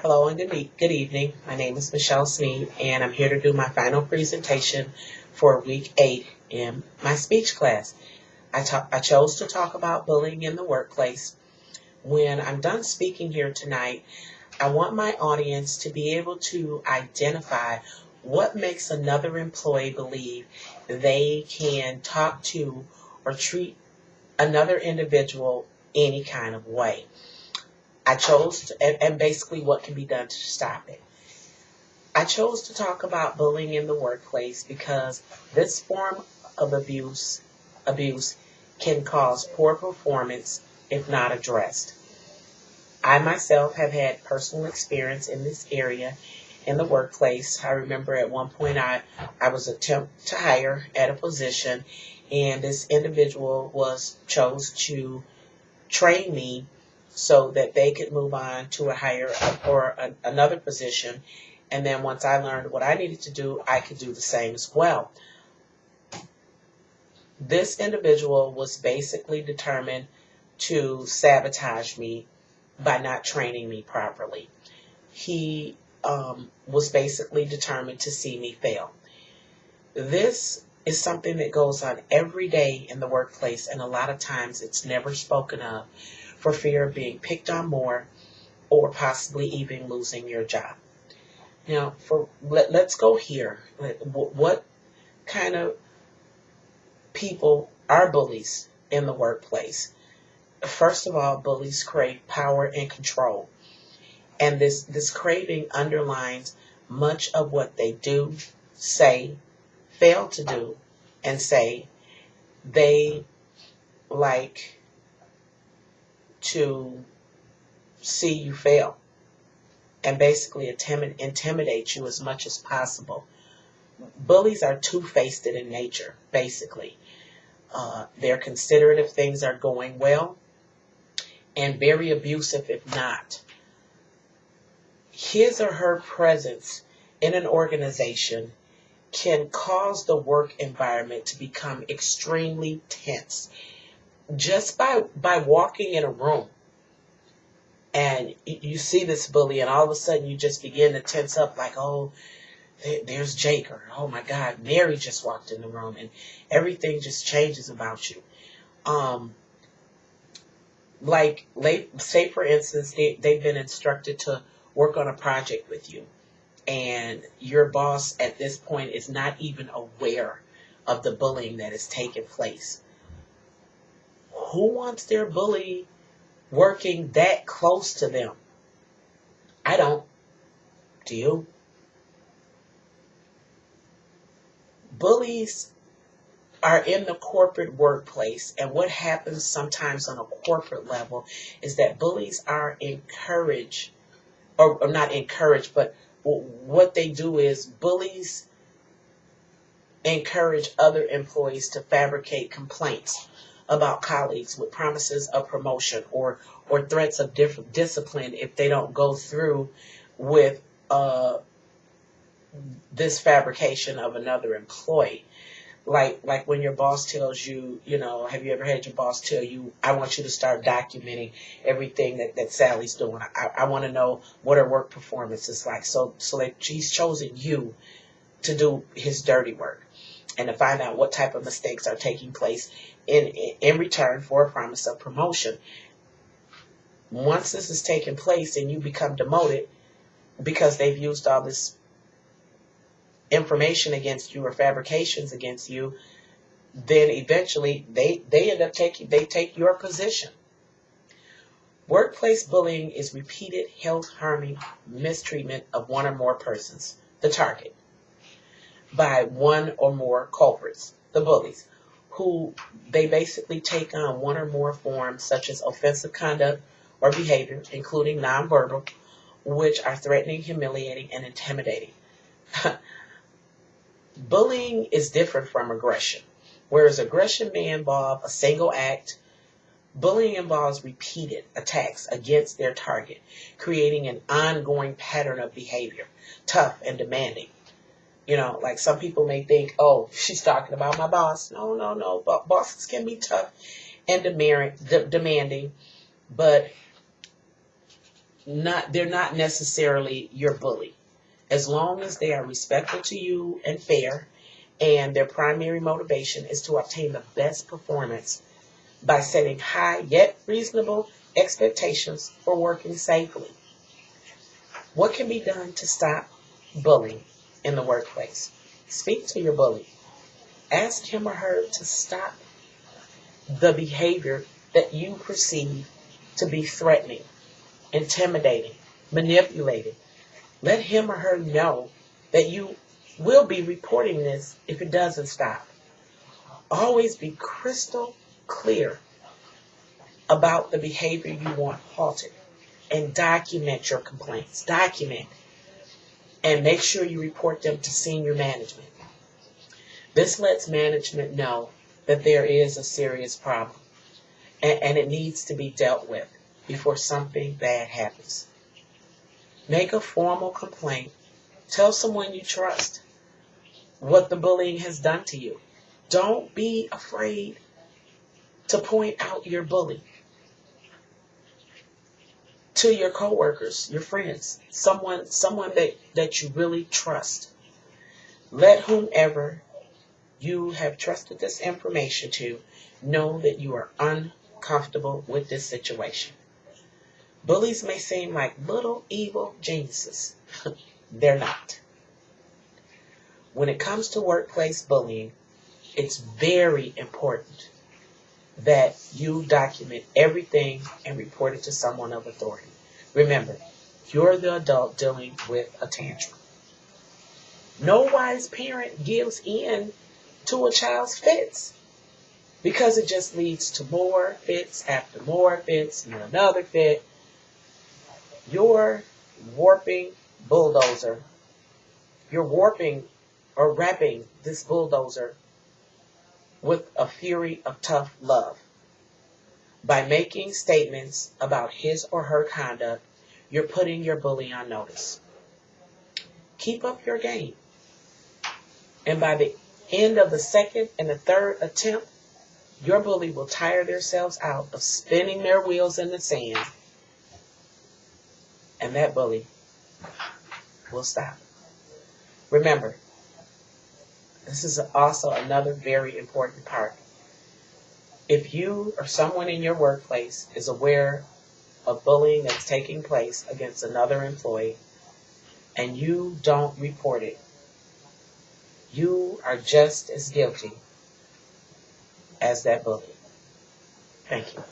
Hello and good evening. My name is Michelle Sneed, and I'm here to do my final presentation for week 8 in my speech class. I chose to talk about bullying in the workplace. When I'm done speaking here tonight, I want my audience to be able to identify what makes another employee believe they can talk to or treat another individual any kind of way. I chose to, and basically what can be done to stop it. I chose to talk about bullying in the workplace because this form of abuse can cause poor performance if not addressed. I myself have had personal experience in this area in the workplace. I remember at one point I was attempted to hire at a position, and this individual chose to train me so that they could move on to a higher or another position. And then once I learned what I needed to do, I could do the same as well. This individual was basically determined to sabotage me by not training me properly. He was basically determined to see me fail. This is something that goes on every day in the workplace, and a lot of times it's never spoken of for fear of being picked on more or possibly even losing your job. Now, let's go here. What kind of people are bullies in the workplace? First of all, bullies crave power and control. And this craving underlines much of what they do, say, fail to do, and say. They like to see you fail and basically intimidate you as much as possible. Bullies are two-faced in nature, basically. They're considerate if things are going well and very abusive if not. His or her presence in an organization can cause the work environment to become extremely tense. Just by walking in a room and you see this bully and all of a sudden you just begin to tense up like, oh, there's Jake, or oh my God, Mary just walked in the room, and everything just changes about you. Say for instance, they've been instructed to work on a project with you, and your boss at this point is not even aware of the bullying that is taking place. Who wants their bully working that close to them? I don't. Do you? Bullies are in the corporate workplace, and what happens sometimes on a corporate level is that bullies are encouraged, or not encouraged, but what they do is bullies encourage other employees to fabricate complaints about colleagues with promises of promotion or threats of different discipline if they don't go through with this fabrication of another employee. Like when your boss tells you, have you ever had your boss tell you, I want you to start documenting everything that Sally's doing. I want to know what her work performance is like. So that he's chosen you to do his dirty work and to find out what type of mistakes are taking place in return for a promise of promotion. Once this is taking place and you become demoted because they've used all this information against you or fabrications against you, then eventually they take your position. Workplace bullying is repeated health harming mistreatment of one or more persons, the target, by one or more culprits, the bullies, who they basically take on one or more forms such as offensive conduct or behavior, including nonverbal, which are threatening, humiliating, and intimidating. Bullying is different from aggression. Whereas aggression may involve a single act, bullying involves repeated attacks against their target, creating an ongoing pattern of behavior, tough and demanding. Like some people may think, oh, she's talking about my boss. No. Bosses can be tough and demanding, but they're not necessarily your bully. As long as they are respectful to you and fair, and their primary motivation is to obtain the best performance by setting high yet reasonable expectations for working safely. What can be done to stop bullying in the workplace? Speak to your bully. Ask him or her to stop the behavior that you perceive to be threatening, intimidating, manipulating. Let him or her know that you will be reporting this if it doesn't stop. Always be crystal clear about the behavior you want halted, and document your complaints. Document and make sure you report them to senior management. This lets management know that there is a serious problem and it needs to be dealt with before something bad happens. Make a formal complaint. Tell someone you trust what the bullying has done to you. Don't be afraid to point out your bully to your coworkers, your friends, someone that you really trust. Let whomever you have trusted this information to know that you are uncomfortable with this situation. Bullies may seem like little evil geniuses. They're not. When it comes to workplace bullying, it's very important that you document everything and report it to someone of authority. Remember, you're the adult dealing with a tantrum. No wise parent gives in to a child's fits, because it just leads to more fits after more fits and another fit. You're warping bulldozer. You're warping or wrapping this bulldozer with a fury of tough love. By making statements about his or her conduct, you're putting your bully on notice. Keep up your game. And by the end of the second and the third attempt, your bully will tire themselves out of spinning their wheels in the sand, and that bully will stop. Remember, this is also another very important part. If you or someone in your workplace is aware of bullying that's taking place against another employee and you don't report it, you are just as guilty as that bully. Thank you.